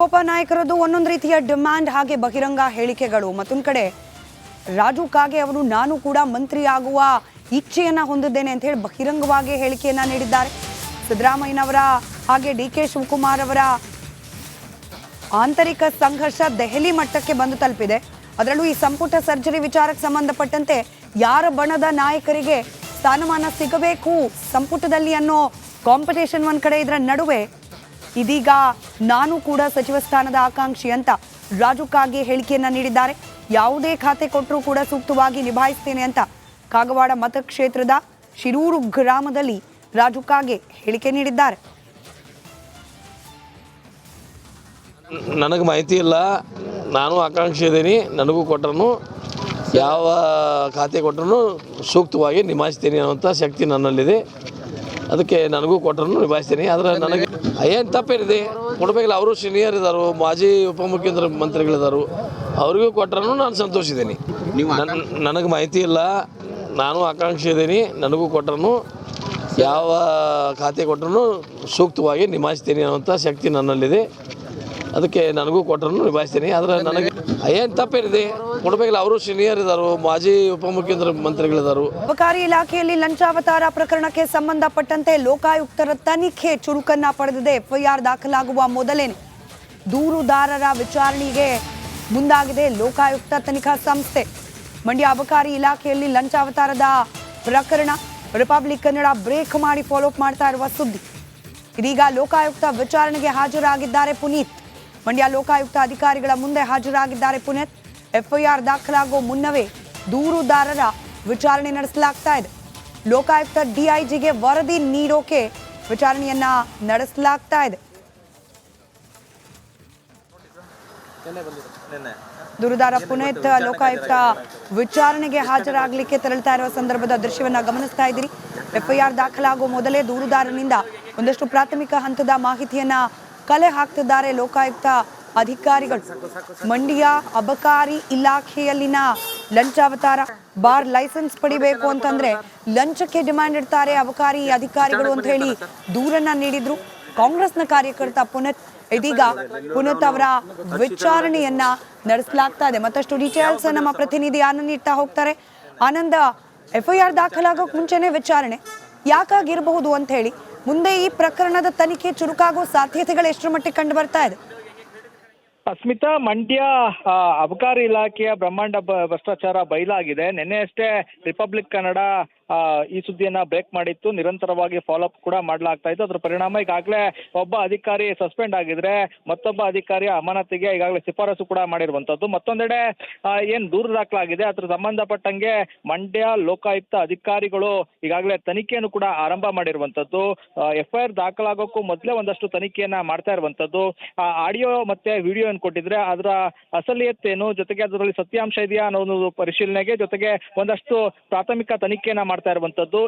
ವೇಣುಗೋಪಾಲ್ ನಾಯಕರದ್ದು ಒಂದೊಂದು ರೀತಿಯ ಡಿಮ್ಯಾಂಡ್ ಹಾಗೆ ಬಹಿರಂಗ ಹೇಳಿಕೆಗಳು. ಮತ್ತೊಂದು ಕಡೆ ರಾಜು ಕಾಗೆ ಅವರು ನಾನು ಕೂಡ ಮಂತ್ರಿ ಆಗುವ ಇಚ್ಛೆಯನ್ನ ಹೊಂದಿದ್ದೇನೆ ಅಂತ ಹೇಳಿ ಬಹಿರಂಗವಾಗಿ ಹೇಳಿಕೆಯನ್ನ ನೀಡಿದ್ದಾರೆ. ಸಿದ್ದರಾಮಯ್ಯನವರ ಹಾಗೆ ಡಿ.ಕೆ. ಶಿವಕುಮಾರ್ ಅವರ ಆಂತರಿಕ ಸಂಘರ್ಷ ದೆಹಲಿ ಮಟ್ಟಕ್ಕೆ ಬಂದು ತಲುಪಿದೆ. ಅದರಲ್ಲೂ ಈ ಸಂಪುಟ ಸರ್ಜರಿ ವಿಚಾರಕ್ಕೆ ಸಂಬಂಧಪಟ್ಟಂತೆ ಯಾರ ಬಣದ ನಾಯಕರಿಗೆ ಸ್ಥಾನಮಾನ ಸಿಗಬೇಕು ಸಂಪುಟದಲ್ಲಿ ಅನ್ನೋ ಕಾಂಪಿಟೇಷನ್ ಒಂದ್ ಕಡೆ, ಇದರ ನಡುವೆ ಇದೀಗ ನಾನು ಕೂಡ ಸಚಿವ ಸ್ಥಾನದ ಆಕಾಂಕ್ಷಿ ಅಂತ ರಾಜು ಕಾಗೆ ಹೇಳಿಕೆಯನ್ನ ನೀಡಿದ್ದಾರೆ. ಯಾವುದೇ ಖಾತೆ ಕೊಟ್ಟರೂ ಕೂಡ ಸೂಕ್ತವಾಗಿ ನಿಭಾಯಿಸ್ತೇನೆ ಅಂತ ಕಾಗವಾಡ ಮತಕ್ಷೇತ್ರದ ಶಿರೂರು ಗ್ರಾಮದಲ್ಲಿ ರಾಜು ಕಾಗೆ ಹೇಳಿಕೆ ನೀಡಿದ್ದಾರೆ. ನನಗೆ ಮಾಹಿತಿ ಇಲ್ಲ, ನಾನು ಆಕಾಂಕ್ಷಿ ಇದ್ದೀನಿ. ನನಗೂ ಕೊಟ್ಟರು ಯಾವ ಖಾತೆ ಕೊಟ್ಟರು ಸೂಕ್ತವಾಗಿ ನಿಭಾಯಿಸ್ತೀನಿ ಅನ್ನೋಂಥ ಶಕ್ತಿ ನನ್ನಲ್ಲಿದೆ. ಅದಕ್ಕೆ ನನಗೂ ಕೊಟ್ಟರು ನಿಭಾಯಿಸ್ತೀನಿ. ಆದರೆ ನನಗೆ ಏನು ತಪ್ಪೇನಿದೆ, ಕೊಡಬೇಕಿಲ್ಲ. ಅವರು ಸೀನಿಯರ್ ಇದ್ದಾರೆ, ಮಾಜಿ ಮಂತ್ರಿಗಳಿದ್ದಾರೆ, ಅವ್ರಿಗೂ ಕೊಟ್ಟರು ನಾನು ಸಂತೋಷಿದ್ದೀನಿ. ನನಗೆ ಮಾಹಿತಿ ಇಲ್ಲ, ನಾನು ಆಕಾಂಕ್ಷಿ ಇದ್ದೀನಿ. ನನಗೂ ಕೊಟ್ಟರು ಯಾವ ಖಾತೆ ಕೊಟ್ಟರು ಸೂಕ್ತವಾಗಿ ನಿಭಾಯಿಸ್ತೀನಿ ಅನ್ನೋಂಥ ಶಕ್ತಿ ನನ್ನಲ್ಲಿದೆ. ಅದಕ್ಕೆ ನನಗೂ ಕೊಟ್ಟರು ನಿಭಾಯಿಸ್ತೀನಿ. ಆದರೆ ನನಗೆ ಏನು ತಪ್ಪೇನಿದೆ, ಕೊಡಬೇಕಿಲ್ಲ. ಅವರು ಸೀನಿಯರ್ ಇದ್ದಾರೆ, ಮಾಜಿ ಮಂತ್ರಿಗಳಿದ್ದಾರೆ. ಅಬಕಾರಿ ಇಲಾಖೆಯಲ್ಲಿ ಲಂಚಾವತಾರ ಪ್ರಕರಣಕ್ಕೆ ಸಂಬಂಧಪಟ್ಟಂತೆ ಲೋಕಾಯುಕ್ತರ ತನಿಖೆ ಚುರುಕನ್ನ ಪಡೆದಿದೆ. ಎಫ್ಐಆರ್ ದಾಖಲಾಗುವ ಮೊದಲೇನೆ ದೂರುದಾರರ ವಿಚಾರಣೆಗೆ ಮುಂದಾಗಿದೆ ಲೋಕಾಯುಕ್ತ ತನಿಖಾ ಸಂಸ್ಥೆ. ಮಂಡ್ಯ ಅಬಕಾರಿ ಇಲಾಖೆಯಲ್ಲಿ ಲಂಚಾವತಾರದ ಪ್ರಕರಣ ರಿಪಬ್ಲಿಕ್ ಕನ್ನಡ ಬ್ರೇಕ್ ಮಾಡಿ ಫಾಲೋ ಅಪ್ ಮಾಡ್ತಾ ಇರುವ ಸುದ್ದಿ. ಇದೀಗ ಲೋಕಾಯುಕ್ತ ವಿಚಾರಣೆಗೆ ಹಾಜರಾಗಿದ್ದಾರೆ ಪುನೀತ್. ಮಂಡ್ಯ ಲೋಕಾಯುಕ್ತ ಅಧಿಕಾರಿಗಳ ಮುಂದೆ ಹಾಜರಾಗಿದ್ದಾರೆ ಪುನೀತ್. ಎಫ್ಐಆರ್ ದಾಖಲಾಗೋ ಮುನ್ನವೇ ದೂರುದಾರರ ವಿಚಾರಣೆ ನಡೆಸಲಾಗ್ತಾ ಇದೆ. ಲೋಕಾಯುಕ್ತ ಡಿಐಜಿಗೆ ವರದಿ ನೀಡೋಕೆ ವಿಚಾರಣೆಯನ್ನ ನಡೆಸಲಾಗ್ತಾ ಇದೆ. ದೂರುದಾರ ಪುನೀತ್ ಲೋಕಾಯುಕ್ತ ವಿಚಾರಣೆಗೆ ಹಾಜರಾಗಲಿಕ್ಕೆ ತೆರಳುತ್ತಾ ಇರುವ ಸಂದರ್ಭದ ದೃಶ್ಯವನ್ನ ಗಮನಿಸ್ತಾ ಇದ್ದೀರಿ. ಎಫ್ಐಆರ್ ದಾಖಲಾಗೋ ಮೊದಲೇ ದೂರುದಾರನಿಂದ ಒಂದಷ್ಟು ಪ್ರಾಥಮಿಕ ಹಂತದ ಮಾಹಿತಿಯನ್ನ ಕಲೆ ಹಾಕ್ತಿದ್ದಾರೆ ಲೋಕಾಯುಕ್ತ ಅಧಿಕಾರಿಗಳು. ಮಂಡ್ಯ ಅಬಕಾರಿ ಇಲಾಖೆಯಲ್ಲಿನ ಲಂಚಾವತಾರ ಬಾರ್ ಲೈಸೆನ್ಸ್ ಪಡಿಬೇಕು ಅಂತಂದ್ರೆ ಲಂಚಕ್ಕೆ ಡಿಮ್ಯಾಂಡ್ ಇಡ್ತಾರೆ ಅಬಕಾರಿ ಅಧಿಕಾರಿಗಳು ಅಂತ ಹೇಳಿ ದೂರನ್ನ ನೀಡಿದ್ರು ಕಾಂಗ್ರೆಸ್ನ ಕಾರ್ಯಕರ್ತ ಪುನೀತ್. ಇದೀಗ ಪುನೀತ್ ಅವರ ವಿಚಾರಣೆಯನ್ನ ನಡೆಸಲಾಗ್ತಾ ಇದೆ. ಮತ್ತಷ್ಟು ಡೀಟೇಲ್ಸ್ ನಮ್ಮ ಪ್ರತಿನಿಧಿ ಆನಂದ್ ನೀಡ್ತಾ ಹೋಗ್ತಾರೆ. ಆನಂದ, ಎಫ್ಐಆರ್ ದಾಖಲಾಗೋಕ್ ಮುಂಚೆನೆ ವಿಚಾರಣೆ ಯಾಕಾಗಿರಬಹುದು ಅಂತ ಹೇಳಿ, ಮುಂದೆ ಈ ಪ್ರಕರಣದ ತನಿಖೆ ಚುರುಕಾಗುವ ಸಾಧ್ಯತೆಗಳು ಎಷ್ಟರ ಮಟ್ಟಿಗೆ ಕಂಡು ಬರ್ತಾ ಇದೆ? ಸ್ಮಿತಾ, ಮಂಡ್ಯ ಅಬಕಾರಿ ಇಲಾಖೆಯ ಬ್ರಹ್ಮಾಂಡ ಭ್ರಷ್ಟಾಚಾರ ಬಯಲಾಗಿದೆ. ನಿನ್ನೆ ಅಷ್ಟೇ ರಿಪಬ್ಲಿಕ್ ಕನ್ನಡ ಈ ಸುದ್ದಿಯನ್ನ ಬ್ರೇಕ್ ಮಾಡಿತ್ತು. ನಿರಂತರವಾಗಿ ಫಾಲೋ ಅಪ್ ಕೂಡ ಮಾಡಲಾಗ್ತಾ ಇತ್ತು. ಅದರ ಪರಿಣಾಮ ಈಗಾಗಲೇ ಒಬ್ಬ ಅಧಿಕಾರಿ ಸಸ್ಪೆಂಡ್ ಆಗಿದ್ರೆ ಮತ್ತೊಬ್ಬ ಅಧಿಕಾರಿಯ ಅಮಾನತಿಗೆ ಈಗಾಗಲೇ ಶಿಫಾರಸು ಕೂಡ ಮಾಡಿರುವಂತದ್ದು. ಮತ್ತೊಂದೆಡೆ ಏನ್ ದೂರು ದಾಖಲಾಗಿದೆ ಅದ್ರ ಸಂಬಂಧಪಟ್ಟಂಗೆ ಮಂಡ್ಯ ಲೋಕಾಯುಕ್ತ ಅಧಿಕಾರಿಗಳು ಈಗಾಗಲೇ ತನಿಖೆಯನ್ನು ಕೂಡ ಆರಂಭ ಮಾಡಿರುವಂತದ್ದು. ಎಫ್ಐಆರ್ ದಾಖಲಾಗೋಕ್ಕೂ ಮೊದಲೇ ಒಂದಷ್ಟು ತನಿಖೆಯನ್ನ ಮಾಡ್ತಾ ಇರುವಂತದ್ದು. ಆಡಿಯೋ ಮತ್ತೆ ವಿಡಿಯೋ ಏನ್ ಕೊಟ್ಟಿದ್ರೆ ಅದರ ಅಸಲಿಯತ್ತೇನು, ಜೊತೆಗೆ ಅದರಲ್ಲಿ ಸತ್ಯಾಂಶ ಇದೆಯಾ ಅನ್ನೋ ಒಂದು ಪರಿಶೀಲನೆಗೆ ಜೊತೆಗೆ ಒಂದಷ್ಟು ಪ್ರಾಥಮಿಕ ತನಿಖೆಯನ್ನ ಮಾಡ್ತಾ ಇರುವಂತದ್ದು.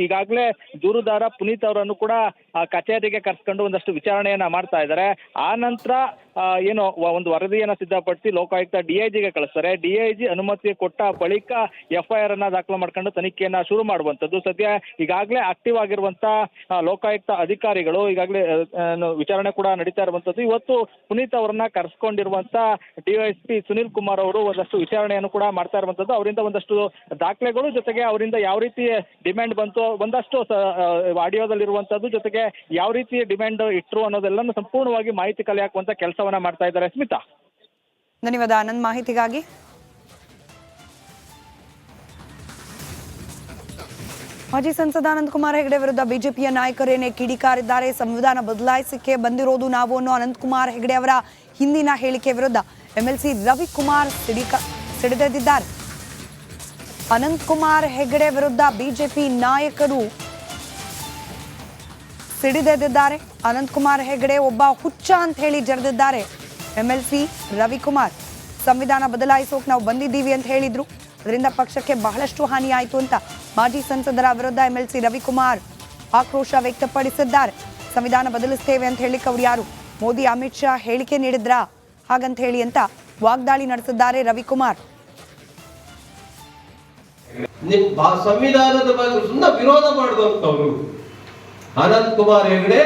ಈಗಾಗಲೇ ದೂರುದಾರ ಪುನೀತ್ ಅವರನ್ನು ಕೂಡ ಕಚೇರಿಗೆ ಕರೆಸ್ಕೊಂಡು ಒಂದಷ್ಟು ವಿಚಾರಣೆಯನ್ನ ಮಾಡ್ತಾ ಇದ್ದಾರೆ. ಆ ನಂತರ ಏನು ಒಂದು ವರದಿಯನ್ನ ಸಿದ್ಧಪಡಿಸಿ ಲೋಕಾಯುಕ್ತ ಡಿಐಜಿಗೆ ಕಳಿಸ್ತಾರೆ. ಡಿಐಜಿ ಅನುಮತಿ ಕೊಟ್ಟ ಬಳಿಕ ಎಫ್ಐಆರ್ ಅನ್ನ ದಾಖಲು ಮಾಡ್ಕೊಂಡು ತನಿಖೆಯನ್ನ ಶುರು ಮಾಡುವಂತದ್ದು. ಸದ್ಯ ಈಗಾಗಲೇ ಆಕ್ಟಿವ್ ಆಗಿರುವಂತ ಲೋಕಾಯುಕ್ತ ಅಧಿಕಾರಿಗಳು ಈಗಾಗಲೇ ವಿಚಾರಣೆ ಕೂಡ ನಡೀತಾ ಇರುವಂತದ್ದು. ಇವತ್ತು ಪುನೀತ್ ಅವರನ್ನ ಕರೆಸ್ಕೊಂಡಿರುವಂತ ಡಿವೈಎಸ್ಪಿ ಸುನೀಲ್ ಕುಮಾರ್ ಅವರು ಒಂದಷ್ಟು ವಿಚಾರಣೆಯನ್ನು ಕೂಡ ಮಾಡ್ತಾ ಇರುವಂತದ್ದು. ಅವರಿಂದ ಒಂದಷ್ಟು ದಾಖಲೆಗಳು ಜೊತೆಗೆ ಅವರಿಂದ ಯಾವ ರೀತಿ ಡಿಮ್ಯಾಂಡ್ ಬಂತು, ಒಂದಷ್ಟು ಆಡಿಯೋದಲ್ಲಿರುವಂತದ್ದು, ಜೊತೆಗೆ ಯಾವ ರೀತಿ ಡಿಮ್ಯಾಂಡ್ ಇಟ್ರು ಅನ್ನೋದೆಲ್ಲ ಸಂಪೂರ್ಣವಾಗಿ ಮಾಹಿತಿ ಕಲೆ ಹಾಕುವಂತ ಕೆಲಸವನ್ನ ಮಾಡ್ತಾ ಇದ್ದಾರೆ. ಸ್ಮಿತಾ, ಧನ್ಯವಾದ ಆನಂದ್ ಮಾಹಿತಿಗಾಗಿ. ಮಾಜಿ ಸಂಸದ ಅನಂತಕುಮಾರ್ ಹೆಗಡೆ ವಿರುದ್ಧ ಬಿಜೆಪಿಯ ನಾಯಕರೇನೆ ಕಿಡಿಕಾರಿದ್ದಾರೆ. ಸಂವಿಧಾನ ಬದಲಾಯಿಸಕ್ಕೆ ಬಂದಿರೋದು ನಾವು ಅನ್ನೋ ಅನಂತಕುಮಾರ್ ಹೆಗಡೆ ಅವರ ಹಿಂದಿನ ಹೇಳಿಕೆ ವಿರುದ್ಧ ಎಂಎಲ್ಸಿ ರವಿಕುಮಾರ್ ಸಿಡಿದೆದ್ದಿದ್ದಾರೆ. ಅನಂತಕುಮಾರ್ ಹೆಗಡೆ ವಿರುದ್ಧ ಬಿಜೆಪಿ ನಾಯಕರು ಸಿಡಿದೆದ್ದಿದ್ದಾರೆ. ಅನಂತಕುಮಾರ್ ಹೆಗಡೆ ಒಬ್ಬ ಹುಚ್ಚ ಅಂತ ಹೇಳಿ ಜರೆದಿದ್ದಾರೆ ಎಂಎಲ್ಸಿ ರವಿಕುಮಾರ್. ಸಂವಿಧಾನ ಬದಲಾಯಿಸೋಕೆ ನಾವು ಬಂದಿದ್ದೀವಿ ಅಂತ ಹೇಳಿದ್ರು, ಅದರಿಂದ ಪಕ್ಷಕ್ಕೆ ಬಹಳಷ್ಟು ಹಾನಿ ಆಯಿತು ಅಂತ ಮಾಜಿ ಸಂಸದರ ವಿರುದ್ಧ ಎಂಎಲ್ಸಿ ರವಿಕುಮಾರ್ ಆಕ್ರೋಶ ವ್ಯಕ್ತಪಡಿಸಿದ್ದಾರೆ. ಸಂವಿಧಾನ ಬದಲಿಸ್ತೇವೆ ಅಂತ ಹೇಳಿಕ್ಕೆ ಅವ್ರು ಯಾರು, ಮೋದಿ ಅಮಿತ್ ಶಾ ಹೇಳಿಕೆ ನೀಡಿದ್ರಾ ಹಾಗಂತ ಹೇಳಿ ಅಂತ ವಾಗ್ದಾಳಿ ನಡೆಸಿದ್ದಾರೆ ರವಿಕುಮಾರ್. ಸಂವಿಧಾನದ ಬಗ್ಗೆ ಸುಮ್ಮನೆ ವಿರೋಧ ಮಾಡಿದಂಥವ್ರು ಅನಂತಕುಮಾರ್ ಹೆಗಡೆ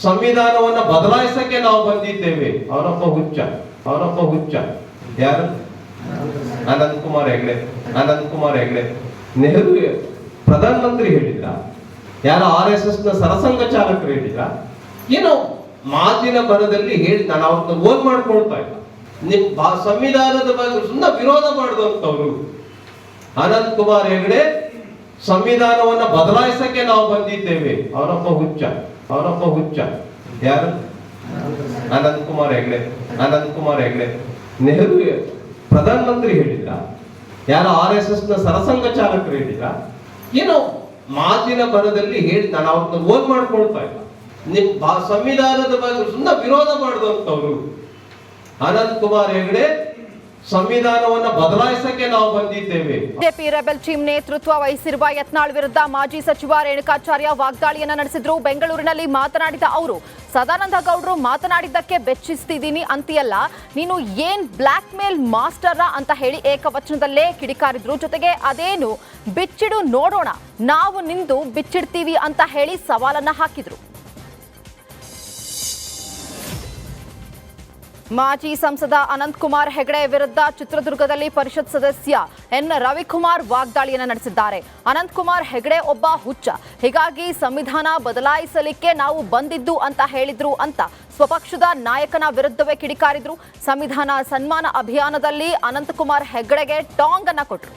ಸಂವಿಧಾನವನ್ನ ಬದಲಾಯಿಸಕ್ಕೆ ನಾವು ಬಂದಿದ್ದೇವೆ. ಅವನೊಬ್ಬ ಹುಚ್ಚ. ಯಾರು? ಅನಂತ್ ಕುಮಾರ್ ಹೆಗ್ಡೆ. ನೆಹರು ಪ್ರಧಾನಮಂತ್ರಿ ಹೇಳಿದ್ರ? ಯಾರು RSS ನ ಸರಸಂಘ ಚಾಲಕರು ಹೇಳಿದ್ರ? ಏನೋ ಮಾತಿನ ಬರದಲ್ಲಿ ಹೇಳಿ ನಾನು ಅವ್ರನ್ನ ಓದ್ ಮಾಡ್ಕೊಳ್ತಾ ಇಲ್ಲ. ನಿಮ್ ಸಂವಿಧಾನದ ಬಗ್ಗೆ ಸುಮ್ಮನೆ ವಿರೋಧ ಮಾಡಿದಂತವ್ರು ಅನಂತ್ ಕುಮಾರ್ ಹೆಗ್ಡೆ ಸಂವಿಧಾನವನ್ನ ಬದಲಾಯಿಸಕ್ಕೆ ನಾವು ಬಂದಿದ್ದೇವೆ. ಅವನೊಬ್ಬ ಹುಚ್ಚ. ಯಾರು? ಅನಂತ್ ಕುಮಾರ್ ಹೆಗ್ಡೆ. ನೆಹರು ಪ್ರಧಾನಮಂತ್ರಿ ಹೇಳಿದ್ರ? ಯಾರು RSS ನ ಸರಸಂಘ ಚಾಲಕರು ಹೇಳಿದ್ರ? ಏನೋ ಮಾತಿನ ಬರದಲ್ಲಿ ಹೇಳಿ ನಾನು ಅವ್ರನ್ನ ಓದ್ ಮಾಡ್ಕೊಳ್ತಾ ಇಲ್ಲ. ನಿಮ್ ಸಂವಿಧಾನದ ಬಗ್ಗೆ ಸುಮ್ಮನೆ ವಿರೋಧ ಮಾಡಿದಂತವ್ರು ಅನಂತ್ ಕುಮಾರ್ ಹೆಗ್ಡೆ ಸಂವಿಧಾನವನ್ನ ಬದಲಾಯಿಸಕ್ಕೆ ನಾವು ಬಂದಿದ್ದೇವೆ. ಬಿಜೆಪಿ ರೆಬೆಲ್ ಟೀಮ್ ನೇತೃತ್ವ ವಹಿಸಿರುವ ಯತ್ನಾಳ್ ವಿರುದ್ಧ ಮಾಜಿ ಸಚಿವ ರೇಣುಕಾಚಾರ್ಯ ವಾಗ್ದಾಳಿಯನ್ನ ನಡೆಸಿದ್ರು. ಬೆಂಗಳೂರಿನಲ್ಲಿ ಮಾತನಾಡಿದ ಅವರು, ಸದಾನಂದ ಗೌಡರು ಮಾತನಾಡಿದ್ದಕ್ಕೆ ಬೆಚ್ಚಿಸ್ತಿದ್ದೀನಿ ಅಂತೀಯಲ್ಲ, ನೀನು ಏನ್ ಬ್ಲಾಕ್ ಮೇಲ್ ಮಾಸ್ಟರ ಅಂತ ಹೇಳಿ ಏಕವಚನದಲ್ಲೇ ಕಿಡಿಕಾರಿದ್ರು. ಜೊತೆಗೆ ಅದೇನು ಬಿಚ್ಚಿಡು ನೋಡೋಣ, ನಾವು ನಿಂದು ಬಿಚ್ಚಿಡ್ತೀವಿ ಅಂತ ಹೇಳಿ ಸವಾಲನ್ನ ಹಾಕಿದ್ರು. ಮಾಜಿ ಸಂಸದ ಅನಂತ್ ಕುಮಾರ್ ಹೆಗಡೆ ವಿರುದ್ಧ ಚಿತ್ರದುರ್ಗದಲ್ಲಿ ಪರಿಷತ್ ಸದಸ್ಯ ಎನ್ ರವಿಕುಮಾರ್ ವಾಗ್ದಾಳಿಯನ್ನು ನಡೆಸಿದ್ದಾರೆ. ಅನಂತ್ ಕುಮಾರ್ ಹೆಗಡೆ ಒಬ್ಬ ಹುಚ್ಚ, ಹೀಗಾಗಿ ಸಂವಿಧಾನ ಬದಲಾಯಿಸಲಿಕ್ಕೆ ನಾವು ಬಂದಿದ್ದು ಅಂತ ಹೇಳಿದ್ರು ಅಂತ ಸ್ವಪಕ್ಷದ ನಾಯಕನ ವಿರುದ್ಧವೇ ಕಿಡಿಕಾರಿದ್ರು. ಸಂವಿಧಾನ ಸನ್ಮಾನ ಅಭಿಯಾನದಲ್ಲಿ ಅನಂತ್ ಕುಮಾರ್ ಹೆಗಡೆಗೆ ಟಾಂಗ್ ಅನ್ನ ಕೊಟ್ರು.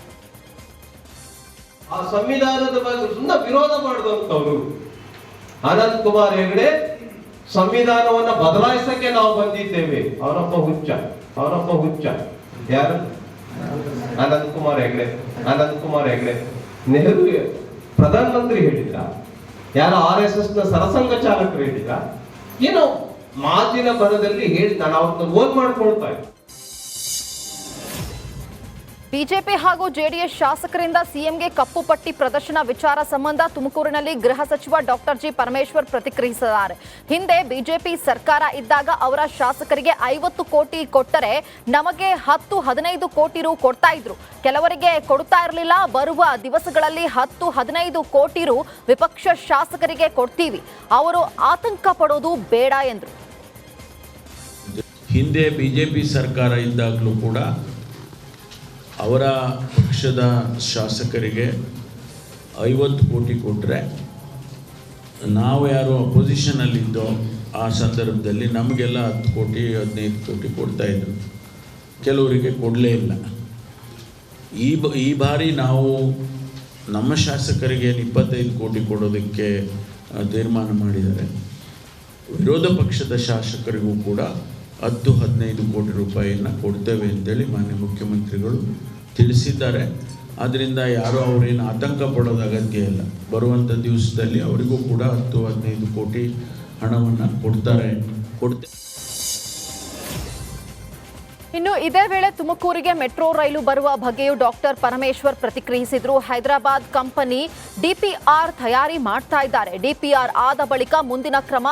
ಆ ಸಂವಿಧಾನದ ಬಗ್ಗೆ ಸುಮ್ಮನೆ ವಿರೋಧ ಮಾಡಿದಂತವ್ರು ಅನಂತ್ ಕುಮಾರ್ ಹೆಗಡೆ ಸಂವಿಧಾನವನ್ನ ಬದಲಾಯಿಸಕ್ಕೆ ನಾವು ಬಂದಿದ್ದೇವೆ. ಅವನೊಬ್ಬ ಹುಚ್ಚ. ಯಾರು? ಅನಂತ್ ಕುಮಾರ್ ಹೆಗ್ಡೆ. ನೆಹರು ಪ್ರಧಾನಮಂತ್ರಿ ಹೇಳಿದ್ರ? ಯಾರು RSS ನ ಸರಸಂಘ ಚಾಲಕರು ಹೇಳಿದ್ರ? ಏನೋ ಮಾತಿನ ಬರದಲ್ಲಿ ಹೇಳಿ ನಾನು ಅವ್ರನ್ನ ಓದ್ ಮಾಡ್ಕೊಳ್ತಾ ಇಲ್ಲ. ಬಿಜೆಪಿ ಹಾಗೂ ಜೆಡಿಎಸ್ ಶಾಸಕರಿಂದ ಸಿಎಂಗೆ ಕಪ್ಪು ಪಟ್ಟಿ ಪ್ರದರ್ಶನ ವಿಚಾರ ಸಂಬಂಧ ತುಮಕೂರಿನಲ್ಲಿ ಗೃಹ ಸಚಿವ ಡಾಕ್ಟರ್ ಜಿ ಪರಮೇಶ್ವರ್ ಪ್ರತಿಕ್ರಿಯಿಸಿದ್ದಾರೆ. ಹಿಂದೆ ಬಿಜೆಪಿ ಸರ್ಕಾರ ಇದ್ದಾಗ ಅವರ ಶಾಸಕರಿಗೆ 50 ಕೋಟಿ ಕೊಟ್ಟರೆ ನಮಗೆ 10-15 ಕೋಟಿ ರು ಕೊಡ್ತಾ ಇದ್ರು. ಕೆಲವರಿಗೆ ಕೊಡ್ತಾ ಇರಲಿಲ್ಲ. ಬರುವ ದಿವಸಗಳಲ್ಲಿ 10-15 ಕೋಟಿ ರು ವಿಪಕ್ಷ ಶಾಸಕರಿಗೆ ಕೊಡ್ತೀವಿ. ಅವರು ಆತಂಕ ಪಡೋದು ಬೇಡ ಎಂದರು. ಹಿಂದೆ ಬಿಜೆಪಿ ಸರ್ಕಾರ ಇದ್ದಾಗಲೂ ಕೂಡ ಅವರ ಪಕ್ಷದ ಶಾಸಕರಿಗೆ 50 ಕೋಟಿ ಕೊಟ್ಟರೆ, ನಾವು ಯಾರು ಅಪೋಸಿಷನಲ್ಲಿದ್ದೋ ಆ ಸಂದರ್ಭದಲ್ಲಿ ನಮಗೆಲ್ಲ 10 ಕೋಟಿ 15 ಕೋಟಿ ಕೊಡ್ತಾಯಿದ್ರು. ಕೆಲವರಿಗೆ ಕೊಡಲೇ ಇಲ್ಲ. ಈ ಬಾರಿ ನಾವು ನಮ್ಮ ಶಾಸಕರಿಗೆ 25 ಕೋಟಿ ಕೊಡೋದಕ್ಕೆ ತೀರ್ಮಾನ ಮಾಡಿದ್ದಾರೆ. ವಿರೋಧ ಪಕ್ಷದ ಶಾಸಕರಿಗೂ ಕೂಡ 10-15 ಕೋಟಿ ರೂಪಾಯಿಯನ್ನು ಕೊಡ್ತೇವೆ ಅಂತೇಳಿ ಮಾನ್ಯ ಮುಖ್ಯಮಂತ್ರಿಗಳು ತಿಳಿಸಿದ್ದಾರೆ. ಆದ್ದರಿಂದ ಯಾರೂ ಅವರೇನು ಆತಂಕ ಪಡೋದು ಅಗತ್ಯ ಇಲ್ಲ. ಬರುವಂಥ ದಿವಸದಲ್ಲಿ ಅವರಿಗೂ ಕೂಡ 10-15 ಕೋಟಿ ಹಣವನ್ನು ಕೊಡ್ತಾರೆ. ಇನ್ನು ಇದೇ ವೇಳೆ ತುಮಕೂರಿಗೆ ಮೆಟ್ರೋ ರೈಲು ಬರುವ ಬಗ್ಗೆಯೂ ಡಾಕ್ಟರ್ ಪರಮೇಶ್ವರ್ ಪ್ರತಿಕ್ರಿಯಿಸಿದ್ರು. ಹೈದರಾಬಾದ್ ಕಂಪನಿ DPR ತಯಾರಿ ಮಾಡ್ತಾ ಇದ್ದಾರೆ. DPR ಆದ ಬಳಿಕ ಮುಂದಿನ ಕ್ರಮ